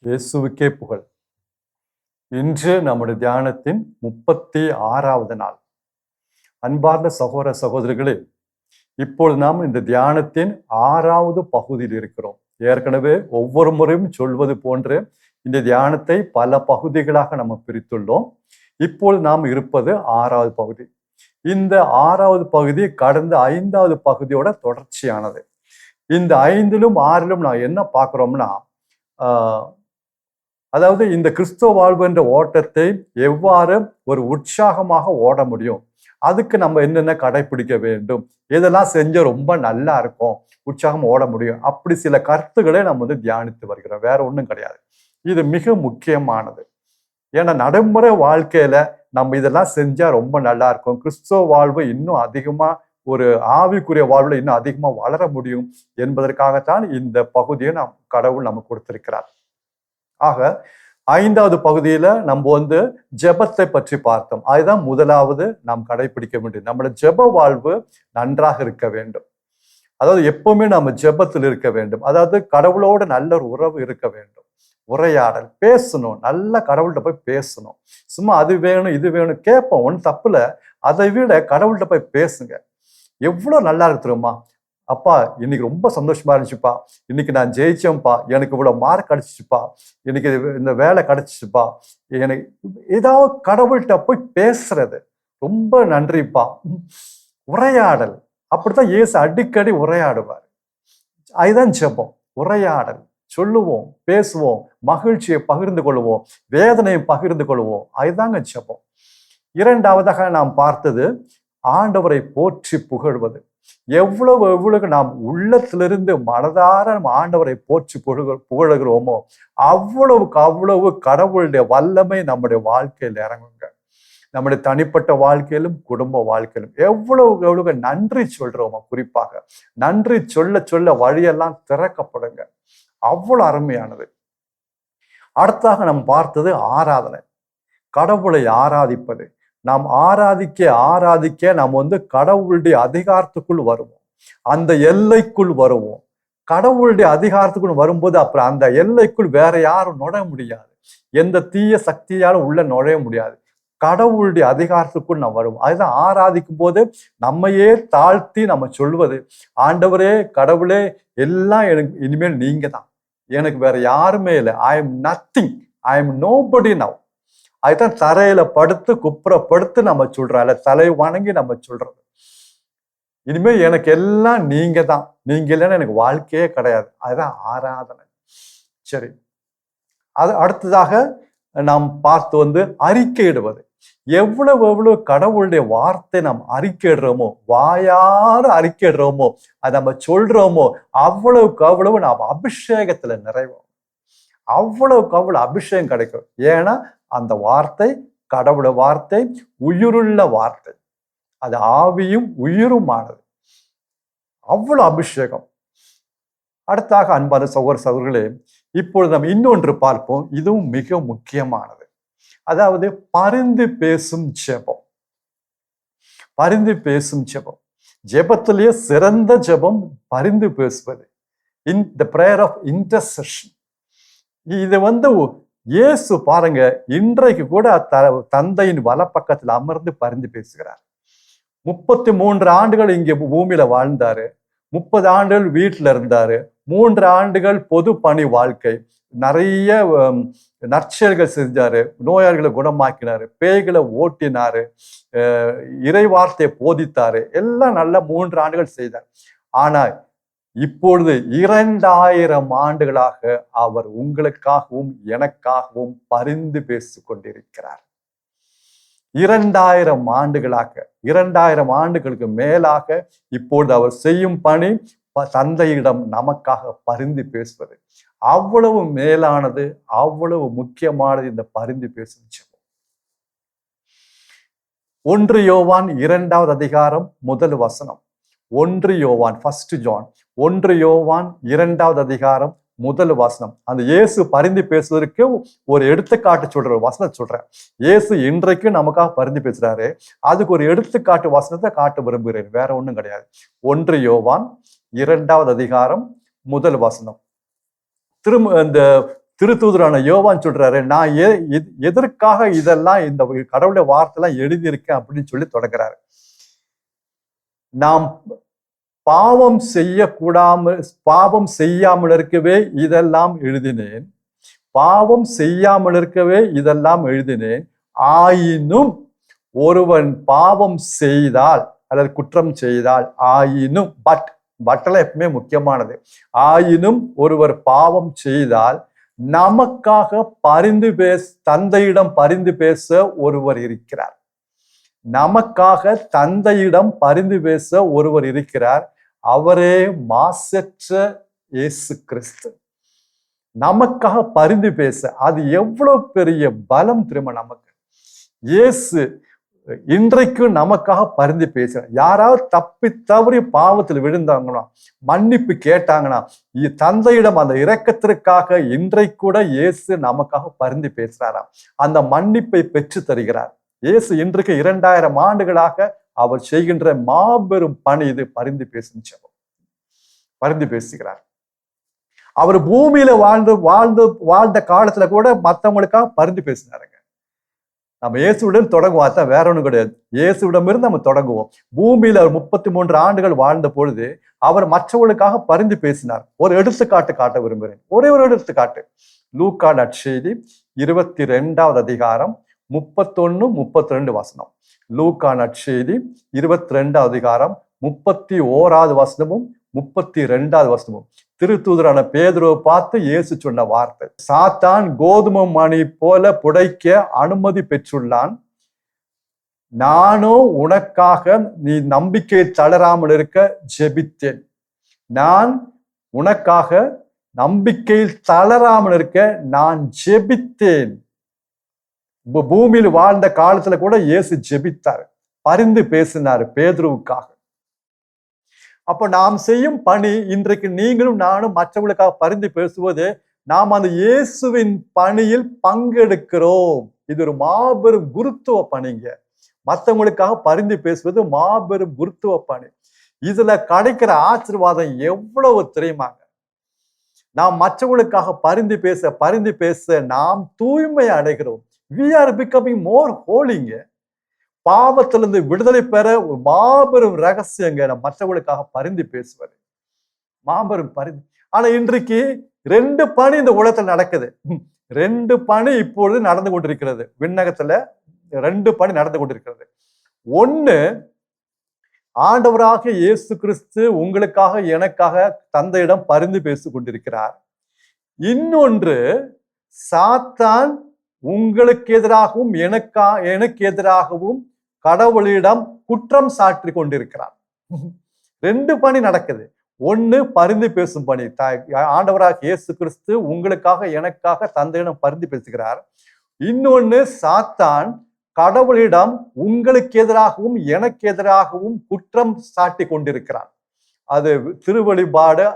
இயேசுவுக்கே புகழ். இன்று நம்முடைய தியானத்தின் 36வது நாள். அன்பார்ந்த சகோதர சகோதரிகளே, இப்பொழுது நாம் இந்த தியானத்தின் 6வது பகுதியில் இருக்கிறோம். ஏற்கனவே ஒவ்வொரு முறையும் சொல்வது போன்று இந்த தியானத்தை பல பகுதிகளாக நம்ம பிரித்துள்ளோம். இப்பொழுது நாம் இருப்பது 6வது பகுதி. இந்த 6வது பகுதி கடந்த 5வது பகுதியோட தொடர்ச்சியானது. இந்த 5லும் 6லும் நான் என்ன பார்க்கிறோம்னா, அதாவது இந்த கிறிஸ்துவ வாழ்வு என்ற ஓட்டத்தை எவ்வாறு ஒரு உற்சாகமாக ஓட முடியும், அதுக்கு நம்ம என்னென்ன கடைபிடிக்க வேண்டும், இதெல்லாம் செஞ்ச ரொம்ப நல்லா இருக்கும், உற்சாகம் ஓட முடியும், அப்படி சில கருத்துக்களை நம்ம தியானித்து வருகிறோம். வேற ஒன்றும் கிடையாது. இது மிக முக்கியமானது. ஏன்னா நடைமுறை வாழ்க்கையில நம்ம இதெல்லாம் செஞ்சா ரொம்ப நல்லா இருக்கும், கிறிஸ்துவ வாழ்வு இன்னும் அதிகமா ஒரு ஆவிக்குரிய வாழ்வுல இன்னும் அதிகமா வளர முடியும் என்பதற்காகத்தான் இந்த பகுதியை கடவுள் நமக்கு கொடுத்திருக்கிறார். ஆக 5வது பகுதியில நம்ம ஜெபத்தை பற்றி பார்த்தோம். அதுதான் முதலாவது நாம் கடைபிடிக்க வேண்டும். நம்மளோட ஜெப வாழ்வு நன்றாக இருக்க வேண்டும். அதாவது எப்பவுமே நம்ம ஜெபத்தில் இருக்க வேண்டும். அதாவது கடவுளோட நல்ல ஒரு உறவு இருக்க வேண்டும். உரையாடல், பேசணும், நல்ல கடவுள்கிட்ட போய் பேசணும். சும்மா அது வேணும் இது வேணும் கேட்போம், ஒன்றும் தப்புல. அதை விட கடவுள்கிட்ட போய் பேசுங்க. எவ்வளவு நல்லா இருக்கு தெரியுமா? அப்பா இன்னைக்கு ரொம்ப சந்தோஷமா இருந்துச்சுப்பா, இன்னைக்கு நான் ஜெயிச்சேன்ப்பா, எனக்கு இவ்வளவு மார்க் கிடைச்சிச்சுப்பா, இன்னைக்கு இந்த வேலை கிடைச்சிச்சுப்பா, எனக்கு ஏதாவது கடவுள்கிட்ட போய் பேசுறது ரொம்ப நன்றிப்பா. உரையாடல், அப்படித்தான் இயேசு அடிக்கடி உரையாடுவார். அதுதான் ஜெபம். உரையாடல், சொல்லுவோம், பேசுவோம், மகிழ்ச்சியை பகிர்ந்து கொள்வோம், வேதனையை பகிர்ந்து கொள்வோம், அதுதாங்க ஜெபம். 2வதாக நாம் பார்த்தது ஆண்டவரை போற்றி புகழ்வது. எவ்வளவு நாம் உள்ளத்திலிருந்து மனதார நம்ம ஆண்டவரை போற்றி புகழுகிறோமோ அவ்வளவுக்கு அவ்வளவு கடவுளுடைய வல்லமை நம்முடைய வாழ்க்கையில் இறங்குங்க. நம்முடைய தனிப்பட்ட வாழ்க்கையிலும் குடும்ப வாழ்க்கையிலும் எவ்வளவு நன்றி சொல்றோமோ, குறிப்பாக நன்றி சொல்ல சொல்ல வழியெல்லாம் திறக்கப்படுங்க. அவ்வளவு அருமையானது. அடுத்தாக நாம் பார்த்தது ஆராதனை, கடவுளை ஆராதிப்பது. நாம் ஆராதிக்க நாம் கடவுளுடைய அதிகாரத்துக்குள் வருவோம், அந்த எல்லைக்குள் வருவோம். கடவுளுடைய அதிகாரத்துக்குள் வரும்போது அப்புறம் அந்த எல்லைக்குள் வேற யாரும் நுழைய முடியாது, எந்த தீய சக்தியாலும் உள்ள நுழைய முடியாது. கடவுளுடைய அதிகாரத்துக்குள் நாம் வருவோம். அதுதான் ஆராதிக்கும் போது நம்மையே தாழ்த்தி நம்ம சொல்வது, ஆண்டவரே கடவுளே எல்லாம் எனக்கு இனிமேல் நீங்க தான், எனக்கு வேற யாருமே இல்லை, I am nothing, I am nobody now. அதுதான் தரையில படுத்து குப்புறப்படுத்து நம்ம சொல்றோம், இல்ல தலை வணங்கி நம்ம சொல்றது. இனிமேல் எனக்கு எல்லாம் நீங்க தான், நீங்க இல்லைன்னா எனக்கு வாழ்க்கையே கிடையாது. அதுதான் ஆராதனை. சரி, அது அடுத்ததாக நாம் பார்த்து அறிக்கையிடுவது. எவ்வளவு கடவுளுடைய வார்த்தை நாம் அறிக்கையிடுறோமோ, வாயார அறிக்கையிடுறோமோ, அதை நம்ம சொல்றோமோ அவ்வளவுக்கு அவ்வளவு நாம் அபிஷேகத்துல நிறைவோம். அவ்வளவுக்கு அவ்வளவு அபிஷேகம் கிடைக்கும். ஏன்னா அந்த வார்த்தை கடவுள வார்த்தை, உயிருள்ள வார்த்தை, அது ஆவியும் உயிருமானது. அவ்வளவு அபிஷேகம். அடுத்தாக அன்பான சகோதர சகோதரிகளே, இப்பொழுது நம்ம இன்னொன்று பார்ப்போம். இதுவும் மிக முக்கியமானது. அதாவது பரிந்து பேசும் ஜெபம். பரிந்து பேசும் ஜெபம். ஜெபத்திலேயே சிறந்த ஜெபம் பரிந்து பேசுவது. இன் த பிரேயர் ஆஃப் இன்டர்செஷன். இது இயேசு பாருங்க, இன்றைக்கு கூட தந்தையின் வலப்பக்கத்தில் அமர்ந்து பரிந்து பேசுகிறார். 33 ஆண்டுகள் இங்கே பூமியில வாழ்ந்தாரு, 30 ஆண்டுகள் வீட்டுல இருந்தாரு, 3 ஆண்டுகள் பொது பணி வாழ்க்கை, நிறைய நற்செயல்கள் செஞ்சாரு, நோயாளிகளை குணமாக்கினாரு, பேய்களை ஓட்டினாரு, இறைவார்த்தையை போதித்தாரு, எல்லாம் நல்ல 3 ஆண்டுகள் செய்தார். ஆனா இப்பொழுது 2000 ஆண்டுகளாக அவர் உங்களுக்காகவும் எனக்காகவும் பரிந்து பேசிக் கொண்டிருக்கிறார். 2000 ஆண்டுகளாக, 2000 ஆண்டுகளுக்கு மேலாக இப்பொழுது அவர் செய்யும் பணி தந்தையிடம் நமக்காக பரிந்து பேசுவது. அவ்வளவு மேலானது, அவ்வளவு முக்கியமானது இந்த பரிந்து பேசும் ஜெபம். 1 யோவான் 2வது அதிகாரம் 1 வசனம். 1 யோவான், 1 ஜான், 1 யோவான் 2வது அதிகாரம் 1 வசனம். அந்த இயேசு பரிந்து பேசுவதற்கு ஒரு எடுத்துக்காட்டு சொல்ற வசனம் சொல்றேன். இயேசு இன்றைக்கு நமக்காக பரிந்து பேசுறாரு, அதுக்கு ஒரு எடுத்துக்காட்டு வசனத்தை காட்ட விரும்புகிறேன், வேற ஒண்ணும் கிடையாது. 1 யோவான் 2வது அதிகாரம் 1 வசனம். திரும்ப இந்த திருத்தூதரான யோவான் சொல்றாரு, நான் எதற்காக இதெல்லாம் இந்த கடவுளுடைய வார்த்தைலாம் எழுதியிருக்கேன் அப்படின்னு சொல்லி தொடங்குறாரு. நாம் பாவம் செய்யாமல் இருக்கவே இதெல்லாம் எழுதினேன். பாவம் செய்யாமல் இருக்கவே இதெல்லாம் எழுதினேன். ஆயினும் ஒருவன் பாவம் செய்தால் அல்லது குற்றம் செய்தால், ஆயினும் பட்டெல்லாம் எப்பவுமே முக்கியமானது. ஆயினும் ஒருவர் பாவம் செய்தால் நமக்காக தந்தையிடம் பரிந்து பேச ஒருவர் இருக்கிறார். நமக்காக தந்தையிடம் பரிந்து பேச ஒருவர் இருக்கிறார். அவரே மாசற்ற இயேசு கிறிஸ்து. நமக்காக பரிந்து பேச, அது எவ்வளவு பெரிய பலம் திரும்ப நமக்கு. இயேசு இன்றைக்கும் நமக்காக பரிந்து பேசுற. யாராவது தப்பி தவறி பாவத்தில் விழுந்தாங்கன்னா, மன்னிப்பு கேட்டாங்கன்னா, தந்தையிடம் அந்த இரக்கத்திற்காக இன்றைக்கு கூட இயேசு நமக்காக பரிந்து பேசுறாராம். அந்த மன்னிப்பை பெற்று தருகிறார். இயேசு இன்றைக்கு 2000 ஆண்டுகளாக அவர் செய்கின்ற மாபெரும் பணி இது. பரிந்து பேசும் ஜெபம். பரிந்து பேசுகிறார். அவர் பூமியில வாழ்ந்த காலத்துல கூட மற்றவங்களுக்காக பரிந்து பேசினாருங்க. நம்ம இயேசுடன் தொடங்குவோம். தான் வேற ஒன்றும் கிடையாது. இயேசுவிடம் இருந்து நம்ம தொடங்குவோம். பூமியில 33 ஆண்டுகள் வாழ்ந்த பொழுது அவர் மற்றவர்களுக்காக பரிந்து பேசினார். ஒரு எடுத்துக்காட்டு காட்ட விரும்புகிறேன். ஒரே ஒரு எடுத்துக்காட்டு. லூக்கா நற்செய்தி 22வது அதிகாரம் 31-32 வசனம். லூக்கா நற்செய்தி 22வது அதிகாரம் 31வது வசனமும் 32வது வசனமும். திருத்தூதரான பேதுருவை பார்த்து இயேசு சொன்ன வார்த்தை, சாத்தான் கோதுமை மணி போல புடைக்க அனுமதி பெற்றுள்ளான். நானும் உனக்காக நீ நம்பிக்கை தளராமல் இருக்க ஜெபித்தேன். நான் உனக்காக நம்பிக்கையில் தளராமல் இருக்க நான் ஜெபித்தேன். பூமியில் வாழ்ந்த காலத்துல கூட இயேசு ஜெபித்தார், பரிந்து பேசினார் பேதுருவுக்காக. அப்ப நாம் செய்யும் பணி, இன்றைக்கு நீங்களும் நானும் மற்றவர்களுக்காக பரிந்து பேசுவது, நாம் அந்த இயேசுவின் பணியில் பங்கெடுக்கிறோம். இது ஒரு மாபெரும் குருத்துவ பணிங்க. மற்றவங்களுக்காக பரிந்து பேசுவது மாபெரும் குருத்துவ பணி. இதுல கிடைக்கிற ஆசீர்வாதம் எவ்வளவு தெரியுமாங்க. நாம் மற்றவங்களுக்காக பரிந்து பேச நாம் தூய்மை அடைகிறோம். We are becoming more holyங்க. பாவத்திலிருந்து விடுதலை பெற ஒரு மாபெரும் ரகசியங்க நம்ம மற்றவர்களுக்காக பரிந்து பேசுவது. மாபெரும் பரிந்து. ஆனா இன்றைக்கு 2 பணி இந்த உலகத்துல நடக்குது. 2 பணி இப்பொழுது நடந்து கொண்டிருக்கிறது. விண்ணகத்துல 2 பணி நடந்து கொண்டிருக்கிறது. ஒண்ணு, ஆண்டவராக இயேசு கிறிஸ்து உங்களுக்காக எனக்காக தந்தையிடம் பரிந்து பேசிக் கொண்டிருக்கிறார். இன்னொன்று, சாத்தான் உங்களுக்கு எதிராகவும் எனக்கு எதிராகவும் கடவுளிடம் குற்றம் சாற்றி கொண்டிருக்கிறார். 2 பணி நடக்குது. ஒண்ணு, பரிந்து பேசும் பணி. ஆண்டவராக இயேசு கிறிஸ்து உங்களுக்காக எனக்காக தந்தையிடம் பரிந்து பேசுகிறார். இன்னொன்னு, சாத்தான் கடவுளிடம் உங்களுக்கு எதிராகவும் எனக்கு எதிராகவும் குற்றம் சாட்டி கொண்டிருக்கிறார். அது திருவெளிப்பாடு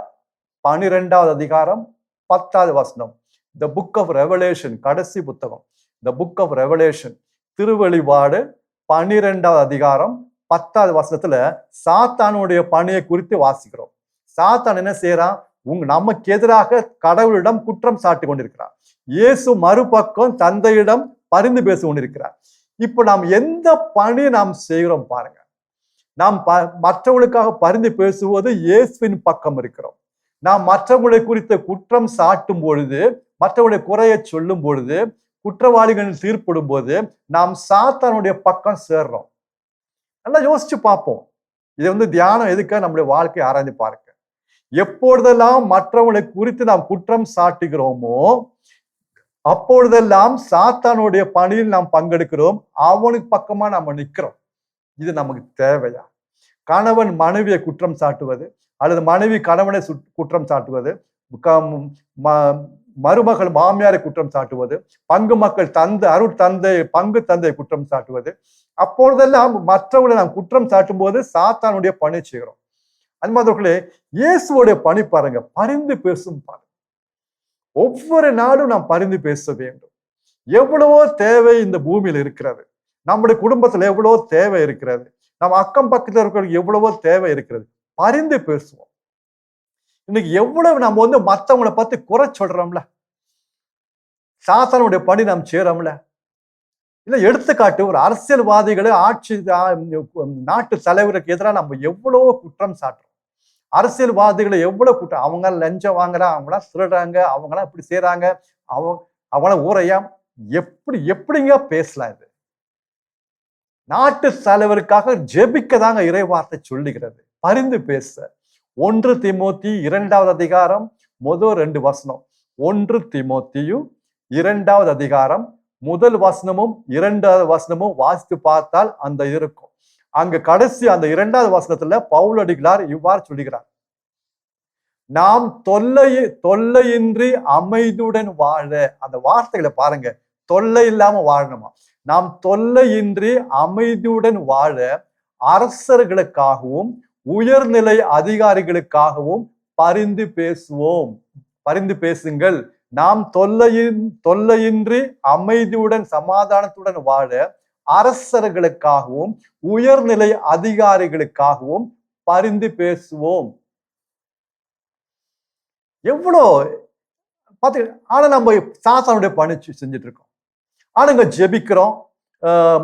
12வது அதிகாரம் 10வது வசனம். The book of Revelation, கடைசி புத்தகம். The book of Revelation, திருவெளிப்பாடு 12வது அதிகாரம் 10வது வசனத்துல சாத்தானுடைய பணியை குறித்து வாசிக்கிறோம். சாத்தான் என்ன செய்யறான்? நமக்கு எதிராக கடவுளிடம் குற்றம் சாட்டி கொண்டிருக்கிறார். இயேசு மறுபக்கம் தந்தையிடம் பரிந்து பேசி கொண்டிருக்கிறார். இப்ப நாம் எந்த பணி நாம் செய்கிறோம் பாருங்க. நாம் மற்றவர்களுக்காக பரிந்து பேசுவது இயேசுவின் பக்கம் இருக்கிறோம். நாம் மற்றவர்களை குறித்த குற்றம் சாட்டும் பொழுது, மற்றவருடைய குறையை சொல்லும் பொழுது, குற்றவாளிகள் தீர்ப்பிடும் போது நாம் சாத்தானுடைய பக்கம் சேர்றோம். நல்லா யோசிச்சு பார்ப்போம். இது தியானம் எதுக்காக நம்முடைய வாழ்க்கையை ஆராய்ந்து பார்க்க. எப்பொழுதெல்லாம் மற்றவர்களை குறித்து நாம் குற்றம் சாட்டுகிறோமோ அப்பொழுதெல்லாம் சாத்தானுடைய பணியில் நாம் பங்கெடுக்கிறோம். அவனுக்கு பக்கமா நம்ம நிற்கிறோம். இது நமக்கு தேவையா? கணவன் மனைவியை குற்றம் சாட்டுவது, அல்லது மனைவி கணவனை குற்றம் சாட்டுவது, மருமகள் மாமியாரை குற்றம் சாட்டுவது, பங்கு மக்கள் பங்கு தந்தை குற்றம் சாட்டுவது, அப்பொழுதெல்லாம் மற்றவர்களை நாம் குற்றம் சாட்டும் போது சாத்தானுடைய பணி செய்கிறோம். அது மாதிரிகளே இயேசுவோடைய பணி பாருங்க, பரிந்து பேசும் பாருங்க. ஒவ்வொரு நாளும் நாம் பரிந்து பேச வேண்டும். எவ்வளவோ தேவை இந்த பூமியில் இருக்கிறது. நம்முடைய குடும்பத்துல எவ்வளவோ தேவை இருக்கிறது. நம்ம அக்கம் பக்கத்துல இருக்கிறவங்களுக்கு எவ்வளவோ தேவை இருக்கிறது. பரிந்து பேசுவோம். இன்னைக்கு எவ்வளவு நம்ம மற்றவங்களை பத்தி குறை சொல்றோம்ல. சாத்தானுடைய பணி நாம் சேரோம்ல. இல்ல எடுத்துக்காட்டு, ஒரு அரசியல்வாதிகளை நாட்டு தலைவருக்கு எதிராக நம்ம எவ்வளவோ குற்றம் சாட்டுறோம். அரசியல்வாதிகளை எவ்வளவு குற்றம், அவங்க லஞ்சம் வாங்குறாங்க, அவங்களாம் திருடுறாங்க, அவங்களாம் இப்படி செய்யறாங்க, அவங்களாம் ஊரையா, எப்படிங்க பேசலாம்? இது நாட்டு தலைவருக்காக ஜெபிக்க தாங்க இறைவார்த்தை சொல்லுகிறது. பரிந்து பேச 1 தீமோத்தி 2வது அதிகாரம் முதல் 2 வசனம். 1 தீமோத்தியு 2வது அதிகாரம் முதல் வசனமும் 2வது வசனமும் வாசித்து பார்த்தால் அந்த இருக்கும். அங்க கடைசி அந்த 2வது வசனத்துல பவுலடிகளார் இவ்வாறு சொல்லுகிறார், நாம் தொல்லையின்றி அமைதியுடன் வாழ. அந்த வார்த்தைகளை பாருங்க, தொல்லை இல்லாம வாழணுமா. நாம் தொல்லையின்றி அமைதியுடன் வாழ அரசர்களுக்காகவும் உயர்நிலை அதிகாரிகளுக்காகவும் பரிந்து பேசுவோம். பரிந்து பேசுங்கள். நாம் தொல்லையின்றி அமைதியுடன் சமாதானத்துடன் வாழ அரசர்களுக்காகவும் உயர்நிலை அதிகாரிகளுக்காகவும் பரிந்து பேசுவோம். எவ்வளோ பார்த்து. ஆனா நம்ம சாத்தானுடைய பணி செஞ்சுட்டு இருக்கோம். ஆனா இங்க ஜெபிக்கிறோம்,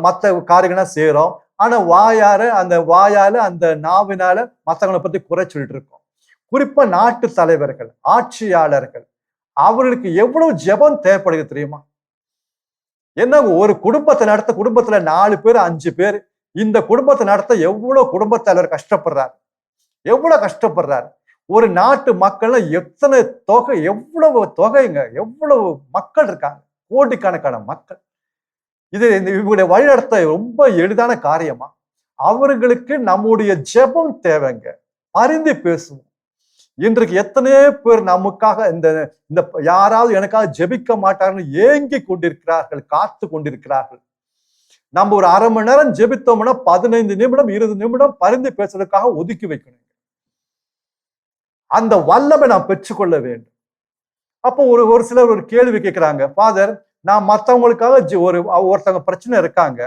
மற்ற காரியங்கள்லாம் செய்யறோம். ஆனா வாயால அந்த நாவினால மற்றவங்களை பத்தி குறை சொல்லிட்டு இருக்கோம். குறிப்பா நாட்டு தலைவர்கள், ஆட்சியாளர்கள், அவர்களுக்கு எவ்வளவு ஜெபம் தேவைப்படுகிறது தெரியுமா? என்ன, ஒரு குடும்பத்தை நடத்த, குடும்பத்துல 4 பேர் 5 பேர், இந்த குடும்பத்தை நடத்த எவ்வளவு குடும்பத் தலைவர் கஷ்டப்படுறாரு, எவ்வளவு கஷ்டப்படுறாரு. ஒரு நாட்டு மக்கள் எத்தனை தொகை, எவ்வளவு தொகைங்க, எவ்வளவு மக்கள் இருக்காங்க, கோடிக்கணக்கான மக்கள். இவங்களுடைய வழிநடத்த ரொம்ப எளிதான காரியமா? அவர்களுக்கு நம்முடைய ஜெபம் தேவைங்க. பரிந்து பேசுவோம். இன்றைக்கு எத்தனையோ பேர் நமக்காக இந்த யாராவது எனக்காக ஜெபிக்க மாட்டார்கள் ஏங்கி கொண்டிருக்கிறார்கள், காத்து கொண்டிருக்கிறார்கள். நம்ம ஒரு அரை மணி நேரம் ஜெபித்தோம்னா 15 நிமிடம் 20 நிமிடம் பரிந்து பேசுறதுக்காக ஒதுக்கி வைக்கணும். அந்த வல்லமை நாம் பெற்றுக்கொள்ள வேண்டும். அப்போ ஒரு சிலர் ஒரு கேள்வி கேட்கிறாங்க, ஃபாதர், நான் மற்றவங்களுக்காக ஒருத்தவங்க பிரச்சனை இருக்காங்க,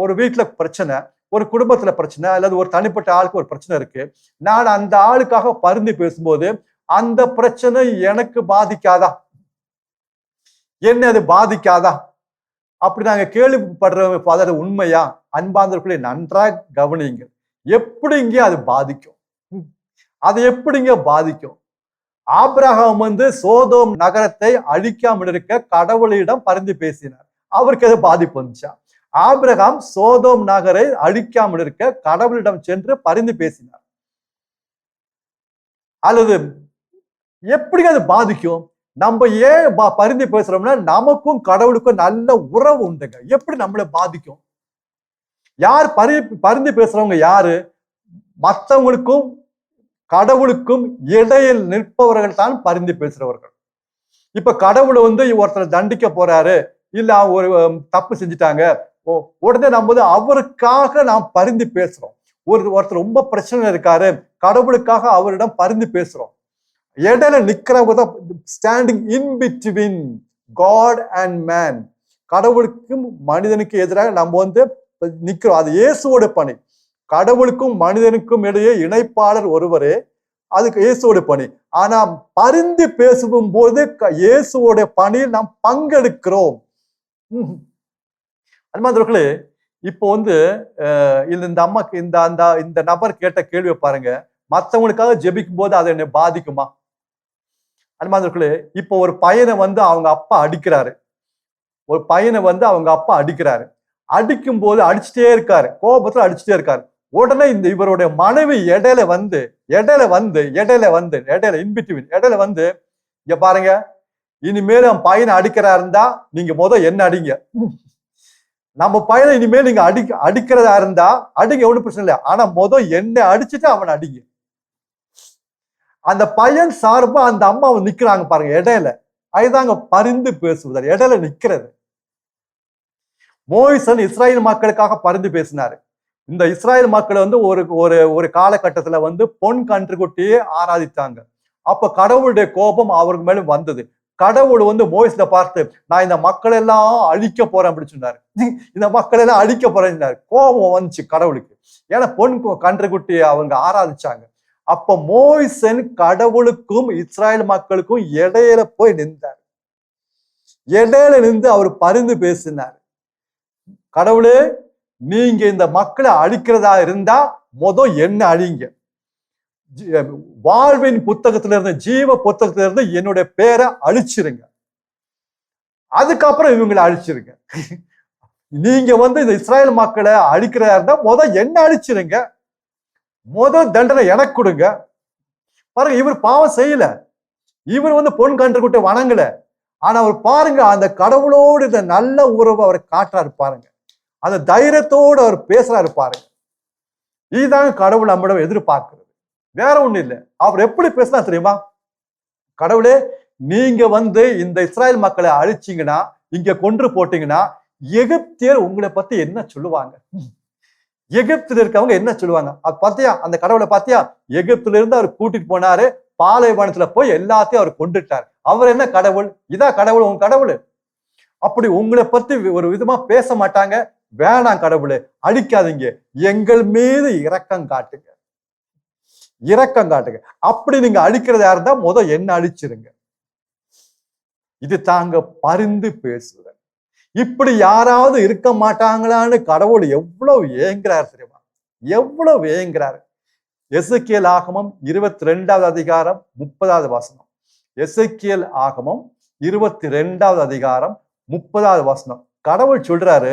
ஒரு வீட்டுல பிரச்சனை, ஒரு குடும்பத்துல பிரச்சனை, அல்லது ஒரு தனிப்பட்ட ஆளுக்கு ஒரு பிரச்சனை இருக்கு. நான் அந்த ஆளுக்காக பரிந்து பேசும்போது அந்த பிரச்சனை எனக்கு பாதிக்காதா, என்ன அது பாதிக்காதா? அப்படி நாங்க கேள்விப்படுற ஃபாதர், உண்மையா? அன்பார்ந்தவர்களை நன்றாக கவனிங்க. எப்படிங்க அது பாதிக்கும்? அது எப்படிங்க பாதிக்கும்? ஆபிரகாம் சோதோம் நகரத்தை அழிக்காமல் இருக்க கடவுளிடம் பரிந்து பேசினார். அவருக்கு எது பாதிப்பு வந்துச்சா? ஆபிரகாம் சோதோம் நகரை அழிக்காமல் இருக்க கடவுளிடம் சென்று பரிந்து பேசினார். அல்லது எப்படி அது பாதிக்கும்? நம்ம ஏன் பரிந்து பேசுறோம்னா நமக்கும் கடவுளுக்கும் நல்ல உறவு உண்டுங்க. எப்படி நம்மளை பாதிக்கும்? யார் பரிந்து பேசுறவங்க யாரு? மற்றவங்களுக்கும் கடவுளுக்கும் இடையில் நிற்பவர்கள் தான் பரிந்து பேசுறவர்கள். இப்ப கடவுளை ஒருத்தர் தண்டிக்க போறாரு, இல்ல ஒரு தப்பு செஞ்சுட்டாங்க, உடனே நம்ம அவருக்காக நாம் பரிந்து பேசுறோம். ஒருத்தர் ரொம்ப பிரச்சனை இருக்காரு, கடவுளுக்காக அவரிடம் பரிந்து பேசுறோம். இடையில நிக்கிறவங்க தான் standing in between God and man. கடவுளுக்கும் மனிதனுக்கு எதிராக நம்ம நிக்கிறோம். அது இயேசுவோட பணி. கடவுளுக்கும் மனிதனுக்கும் இடையே இணைப்பாளர் ஒருவரே, அதுக்கு இயேசுவோட பணி. ஆனா பரிந்து பேசும் போது இயேசுவோட பணியில் நாம் பங்கெடுக்கிறோம். அன்பார்ந்தவர்களே, இப்போ இந்த அம்மாக்கு இந்த நபர் கேட்ட கேள்வியை பாருங்க. மற்றவங்களுக்காக ஜெபிக்கும் போது அது என்னை பாதிக்குமா? அன்பார்ந்தவர்களே, இப்போ ஒரு பையனை அவங்க அப்பா அடிக்கிறாரு. ஒரு பையனை அவங்க அப்பா அடிக்கிறாரு. அடிக்கும் போது அடிச்சுட்டே இருக்காரு, கோபத்துல அடிச்சுட்டே இருக்காரு. உடனே இவருடைய மனைவி இடையில இங்க பாருங்க, இனிமேல் அவன் பையனை அடிக்கிறா இருந்தா நீங்க என்ன அடிங்க. நம்ம பையனை இனிமேல் நீங்க அடிக்கிறதா இருந்தா அடிங்க, ஒண்ணும் பிரச்சனை இல்லை. ஆனா என்ன அடிச்சுட்டு அவன் அடிங்க. அந்த பையன் சார்பா அந்த அம்மா நிக்கிறாங்க பாருங்க இடையில. அதுதாங்க பரிந்து பேசுவதால் இடையில நிக்கிறது. மோயிசன் இஸ்ராயல் மக்களுக்காக பரிந்து பேசினாரு. இந்த இஸ்ராயல் மக்கள் ஒரு காலகட்டத்துல பொன் கன்றுக்குட்டியே ஆராதித்தாங்க. அப்ப கடவுளுடைய கோபம் அவருக்கு மேலும் வந்தது. கடவுள் மோயிஸ்ல பார்த்து, நான் இந்த மக்கள் எல்லாம் அழிக்க போறேன் அப்படின்னு சொன்னாரு. இந்த மக்கள் எல்லாம் அழிக்க போறேன் கோபம் வந்துச்சு கடவுளுக்கு. ஏன்னா பொன் கன்றுக்குட்டியை அவங்க ஆராதிச்சாங்க. அப்ப மோயிசன் கடவுளுக்கும் இஸ்ராயல் மக்களுக்கும் இடையில போய் நின்றார். இடையில நின்று அவர் பரிந்து பேசினார். கடவுளே, நீங்க இந்த மக்களை அழிக்கிறதா இருந்தா என்ன அழிங்க. வாழ்வின் புத்தகத்துல இருந்து, ஜீவ புத்தகத்துல இருந்து என்னுடைய பேரை அழிச்சிருங்க. அதுக்கப்புறம் இவங்களை அழிச்சிருங்க. நீங்க இந்த இஸ்ராயல் மக்களை அழிக்கிறதா இருந்தா என்ன அழிச்சிருங்க. தண்டனை எனக்கு கொடுங்க. பாருங்க, இவர் பாவம் செய்யல. இவர் பொன் கன்றுக்குட்டி வணங்கல. ஆனா அவர் பாருங்க, அந்த கடவுளோடு இந்த நல்ல உறவு அவர் காட்டுறாரு பாருங்க. அந்த தைரியத்தோடு அவர் பேசுறாரு பாருங்க. இதுதாங்க கடவுள் நம்மிடம் எதிர்பார்க்கிறது, வேற ஒண்ணு இல்லை. அவர் எப்படி பேசினா தெரியுமா? கடவுளே, நீங்க இந்த இஸ்ராயல் மக்களை அழிச்சீங்கன்னா, இங்க கொன்று போட்டீங்கன்னா, எகிப்தியர் உங்களை பத்தி என்ன சொல்லுவாங்க? எகிப்துல இருக்கவங்க என்ன சொல்லுவாங்க? பாத்தியா, அந்த கடவுளை பாத்தியா? எகிப்துல இருந்து அவர் கூட்டிட்டு போனாரு, பாலைவனத்துல போய் எல்லாத்தையும் அவர் கொண்டுட்டார். அவர் என்ன கடவுள்? இதா கடவுள்? உங்க கடவுள் அப்படி உங்களை பத்தி ஒரு விதமா பேச மாட்டாங்க. வேணாம் கடவுளே, அழிக்காதீங்க, எங்கள் மீது இரக்கம் காட்டுங்க, இரக்கம் காட்டுங்க. அப்படி நீங்க அழிக்கிறதா இருந்தா என்ன அழிச்சிருங்க. இது தாங்க பரிந்து பேசுதல். இப்படி யாராவது இருக்க மாட்டாங்களான்னு கடவுள் எவ்வளவு ஏங்குறாரு தெரியுமா? எவ்வளவு ஏங்குறாரு. எசேக்கியேல் ஆகமம் 22வது அதிகாரம் 30வது வசனம். எசேக்கியேல் ஆகமம் 22வது அதிகாரம் 30வது வசனம். கடவுள் சொல்றாரு,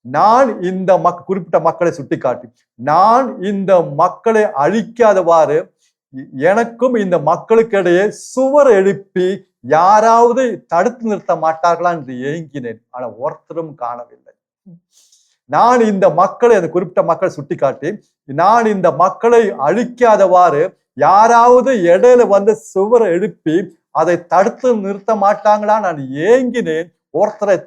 நான் இந்த குறிப்பிட்ட மக்களை சுட்டிக்காட்டி, நான் இந்த மக்களை அழிக்காதவாறு எனக்கும் இந்த மக்களுக்கு இடையே சுவர் எழுப்பி யாராவது தடுத்து நிறுத்த மாட்டார்களா என்று ஏங்கினேன். ஆனா ஒருத்தரும் காணவில்லை. நான் இந்த மக்களை, அந்த குறிப்பிட்ட மக்களை சுட்டிக்காட்டி, நான் இந்த மக்களை அழிக்காதவாறு யாராவது இடையில சுவரை எழுப்பி அதை தடுத்து நிறுத்த மாட்டாங்களா நான் ஏங்கினேன். ஒருத்தரை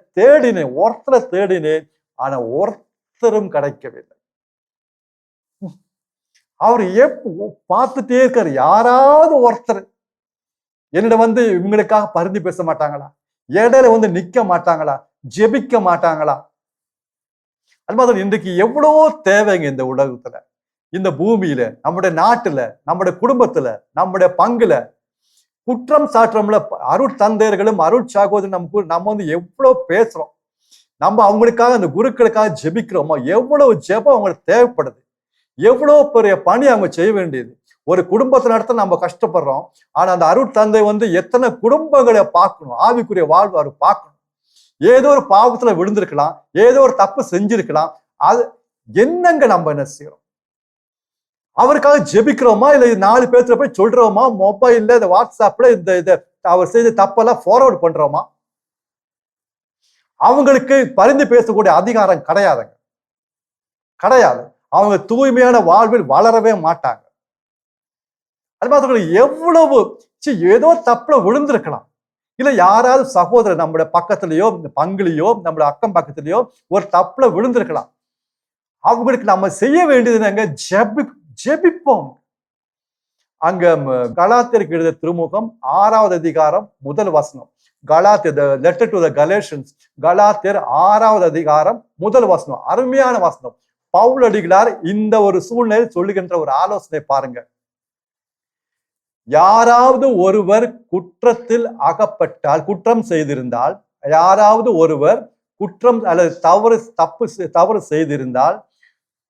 தேடினேன், ஆனா ஒருத்தரும் கிடைக்கவில்லை. அவர் பார்த்துட்டே இருக்காரு, யாராவது ஒருத்தர் என்னிடம் இவங்களுக்காக பரிந்து பேச மாட்டாங்களா? இடையில நிக்க மாட்டாங்களா? ஜெபிக்க மாட்டாங்களா? அது மாதிரி இன்றைக்கு எவ்வளவோ தேவைங்க இந்த உலகத்துல, இந்த பூமியில, நம்முடைய நாட்டுல, நம்முடைய குடும்பத்துல, நம்முடைய பங்குல. குற்றம் சாட்டுறோம்ல, அருட்தந்தையர்களும் அருட்சகோதரரும் நம்ம எவ்வளவு பேசுறோம். நம்ம அவங்களுக்காக, அந்த குருக்களுக்காக ஜெபிக்கிறோமோ, எவ்வளவு ஜெபம் அவங்களுக்கு தேவைப்படுது, எவ்வளவு பெரிய பணி அவங்க செய்ய வேண்டியது. ஒரு குடும்பத்தை நடத்த நம்ம கஷ்டப்படுறோம். ஆனா அந்த அருட்தந்தை எத்தனை குடும்பங்களை பார்க்கணும், ஆவிக்குரிய வாழ்வு அவர் பார்க்கணும். ஏதோ ஒரு பாவத்துல விழுந்திருக்கலாம், ஏதோ ஒரு தப்பு செஞ்சிருக்கலாம். அது என்னங்க நம்ம என்ன செய்யறோம்? அவருக்காக ஜெபிக்கிறோமா, இல்ல 4 பேர்த்துல போய் சொல்றோமா, மொபைல்ல, இந்த வாட்ஸ்அப்ல இந்த அவர் செய்த தப்பெல்லாம் ஃபார்வர்ட் பண்றோமா? அவங்களுக்கு பரிந்து பேசக்கூடிய அதிகாரம் கிடையாதுங்க, கிடையாது. அவங்க தூய்மையான வாழ்வில் வளரவே மாட்டாங்க. அது மாதிரி எவ்வளவு ஏதோ தப்புல விழுந்திருக்கலாம், இல்ல யாராவது சகோதரர் நம்முடைய பக்கத்துலயோ, பங்குலையோ, நம்முடைய அக்கம் பக்கத்துலயோ ஒரு தப்புல விழுந்திருக்கலாம். அவங்களுக்கு நம்ம செய்ய வேண்டியது ஜெபிப்போம். அங்க கலாத்தியருக்கு எழுதிய திருமுகம் 6வது அதிகாரம் 1 வசனம். கலாத்தியர், லெட்டர் டு தி கலேஷியன்ஸ், கலாத்தியர் 6வது அதிகாரம் 1 வசனம். அருமையான வசனம். பவுல் அடிகளார் இந்த ஒரு சூழ்நிலையில் சொல்லுகின்ற ஒரு ஆலோசனை பாருங்க. யாராவது ஒருவர் குற்றத்தில் அகப்பட்டால், குற்றம் செய்திருந்தால், யாராவது ஒருவர் குற்றம் அல்லது தவறு செய்திருந்தால்,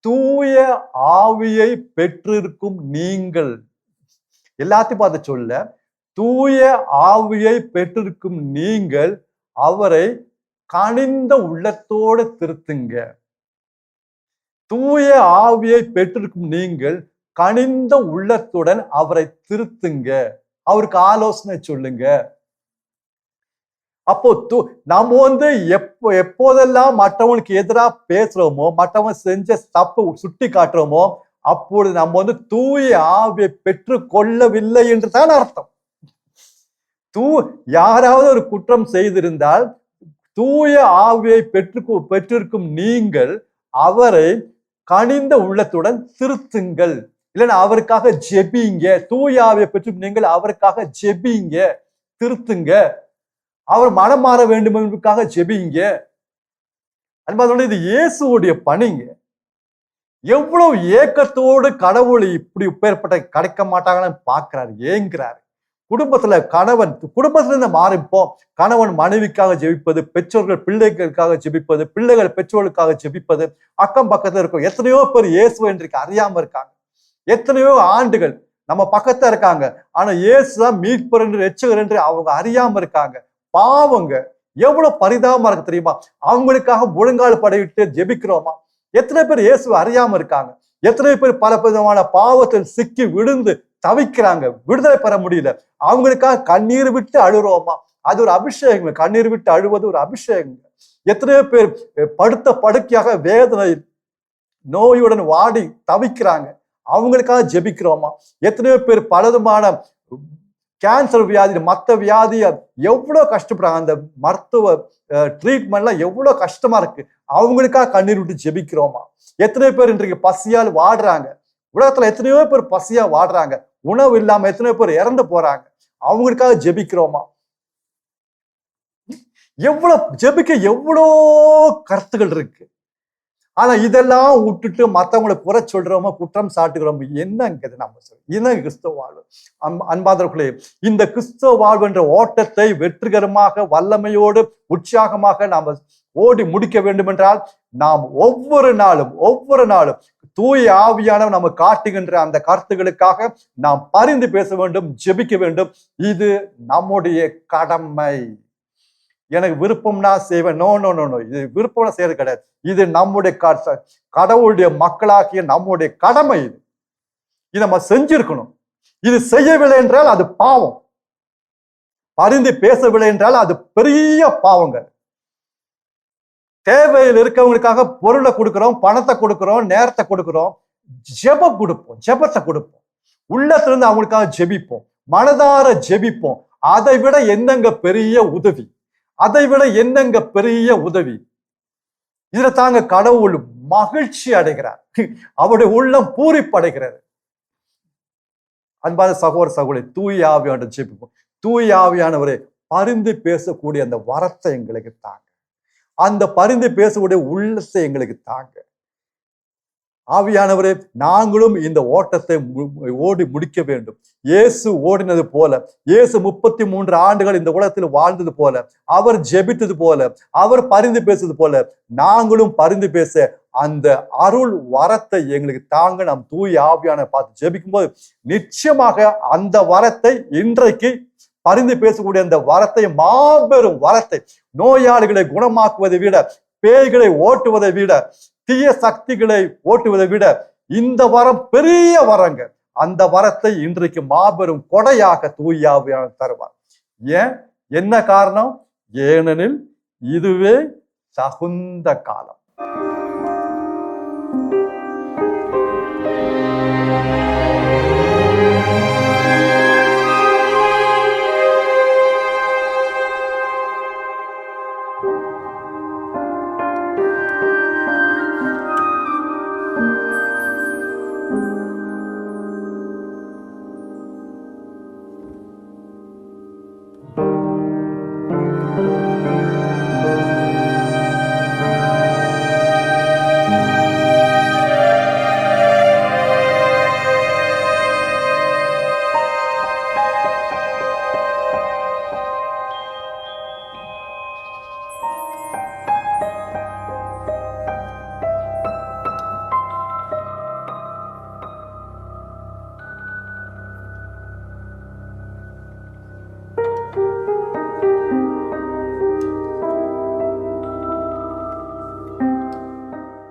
தூய ஆவியை பெற்றிருக்கும் நீங்கள், எல்லாத்தையும் பார்த்து சொல்ல, தூய ஆவியை பெற்றிருக்கும் நீங்கள் அவரை கனிந்த உள்ளத்தோடு திருத்துங்க. தூய ஆவியை பெற்றிருக்கும் நீங்கள் கனிந்த உள்ளத்துடன் அவரை திருத்துங்க, அவருக்கு ஆலோசனை சொல்லுங்க. அப்போ நம்ம எப்போதெல்லாம் மற்றவங்களுக்கு எதிராக பேசுறோமோ, மற்றவங்க செஞ்ச தப்பு சுட்டி காட்டுறோமோ, அப்பொழுது நம்ம தூய ஆவியை பெற்று கொள்ளவில்லை என்று தான் அர்த்தம். யாராவது ஒரு குற்றம் செய்திருந்தால், தூய ஆவியை பெற்றிருக்கும் நீங்கள் அவரை கனிந்த உள்ளத்துடன் திருத்துங்கள், இல்லைன்னா அவருக்காக ஜெபிங்க. தூய ஆவியை பெற்று நீங்கள் அவருக்காக ஜெபிங்க, திருத்துங்க. அவர் மனம் மாற வேண்டும் என்பதற்காக ஜெபிங்க. அது இது இயேசுடைய பணிங்க. எவ்வளவு ஏக்கத்தோடு கடவுள் இப்படி இப்பேற்பட்ட கிடைக்க மாட்டாங்கன்னு பார்க்கிறாரு, ஏங்குறாரு. குடும்பத்துல குடும்பத்திலிருந்து மாறிப்போம். கணவன் மனைவிக்காக ஜெபிப்பது, பெற்றோர்கள் பிள்ளைகளுக்காக ஜெபிப்பது, பிள்ளைகள் பெற்றோர்களுக்காக ஜெபிப்பது, அக்கம் பக்கத்துல இருக்கும் எத்தனையோ பேர் இயேசுவை இன்றைக்கு அறியாம இருக்காங்க. எத்தனையோ ஆண்டுகள் நம்ம பக்கத்துல இருக்காங்க, ஆனா இயேசுதான் மீட்பர் என்று ரட்சகர் என்று அவங்க அறியாம இருக்காங்க. பாவங்க எவ்வளவு பரிதாபமா இருக்கு தெரியுமா? அவங்களுக்காக முழங்கால் படையிட்டு ஜெபிக்கிறோமா? எத்தனை பேர் இயேசுவை அறியாம இருக்காங்க? எத்தனை பேர் பல விதமான பாவத்தில் சிக்கி விழுந்து தவிக்கிறாங்க, விடுதலை பெற முடியல. அவங்களுக்காக கண்ணீர் விட்டு அழுறோமா? அது ஒரு அபிஷேகம். கண்ணீர் விட்டு அழுவது ஒரு அபிஷேகம். எத்தனையோ பேர் படுத்த படுக்கையாக வேதனை நோயுடன் வாடி தவிக்கிறாங்க, அவங்களுக்காக ஜெபிக்கிறோமா? எத்தனையோ பேர் பலவிதமான கேன்சர் வியாதி, மற்ற வியாதிய எவ்வளவு கஷ்டப்படுறாங்க, அந்த மருத்துவ ட்ரீட்மெண்ட்லாம் எவ்வளவு கஷ்டமா இருக்கு, அவங்களுக்காக கண்ணீர் விட்டு ஜெபிக்கிறோமா? எத்தனையோ பேர் இன்றைக்கு பசியால் வாடுறாங்க, உலகத்துல எத்தனையோ பேர் பசியா வாடுறாங்க, உணவு இல்லாம எத்தனையோ பேர் இறந்து போறாங்க, அவங்களுக்காக ஜெபிக்கிறோமா? எவ்வளோ கருத்துகள் இருக்கு. ஆனா இதெல்லாம் விட்டுட்டு மத்தவங்களை குறை சொல்றோமோ, குற்றம் சாட்டுகிறோம். என்னங்கிறது நம்ம சொல்றோம், என்ன கிறிஸ்தவ வாழ்வு? அன்பாதவர்களே, இந்த கிறிஸ்தவ வாழ்வு என்ற ஓட்டத்தை வெற்றிகரமாக வல்லமையோடு உற்சாகமாக நாம ஓடி முடிக்க வேண்டும் என்றால் நாம் ஒவ்வொரு நாளும் தூய ஆவியானவர் நம்ம காட்டுகின்ற அந்த கருத்துகளுக்காக நாம் பரிந்து பேச வேண்டும், ஜெபிக்க வேண்டும். இது நம்முடைய கடமை. எனக்கு விருப்பம்னா செய்வேன், நோ நோ நோ நோ, இது விருப்பம்னா செய்யறது கிடையாது. இது நம்முடைய கடவுளுடைய மக்களாகிய நம்முடைய கடமை. இது நம்ம செஞ்சிருக்கணும். இது செய்யவில்லை என்றால் அது பாவம். பரிந்து பேசவில்லை என்றால் அது பெரிய பாவங்கள். தேவையில் இருக்கவங்களுக்காக பொருளை கொடுக்கிறோம், பணத்தை கொடுக்கிறோம், நேரத்தை கொடுக்கிறோம், ஜெபத்தை கொடுப்போம், உள்ளத்திலிருந்து அவங்களுக்காக ஜெபிப்போம், மனதார ஜெபிப்போம். அதை விட என்னங்க பெரிய உதவி? இதுல தாங்க கடவுள் மகிழ்ச்சி அடைகிறார், அவருடைய உள்ளம் பூரிப்படைகிறது. அன்பான சகோதரி, தூய ஆவியான ஜெபிப்போம். தூய ஆவியானவரை பரிந்து பேசக்கூடிய அந்த வரத்தை எங்களுக்கு தாங்க, அந்த பரிந்து பேசக்கூடிய உள்ளத்தை எங்களுக்கு தாங்க. ஆவியானவரே, நாங்களும் இந்த ஓட்டத்தை ஓடி முடிக்க வேண்டும். இயேசு ஓடினது போல, இயேசு 33 ஆண்டுகள் இந்த உலகத்தில் வாழ்ந்தது போல, அவர் ஜெபித்தது போல, அவர் பரிந்து பேசுவது போல, நாங்களும் பரிந்து பேச அந்த அருள் வரத்தை எங்களுக்கு தாங்க. நாம் தூய ஆவியான பார்த்து ஜெபிக்கும் போது நிச்சயமாக அந்த வரத்தை, இன்றைக்கு பரிந்து பேசக்கூடிய அந்த வரத்தை, மாபெரும் வரத்தை, நோயாளிகளை குணமாக்குவதை விட, பேய்களை ஓட்டுவதை விட, தீய சக்திகளை ஓட்டுவதை விட இந்த வரம் பெரிய வரங்க. அந்த வரத்தை இன்றைக்கு மாபெரும் கொடையாக தூய ஆவியானவர் தருவார். என்ன காரணம்? ஏனெனில் இதுவே தகுந்த காலம்.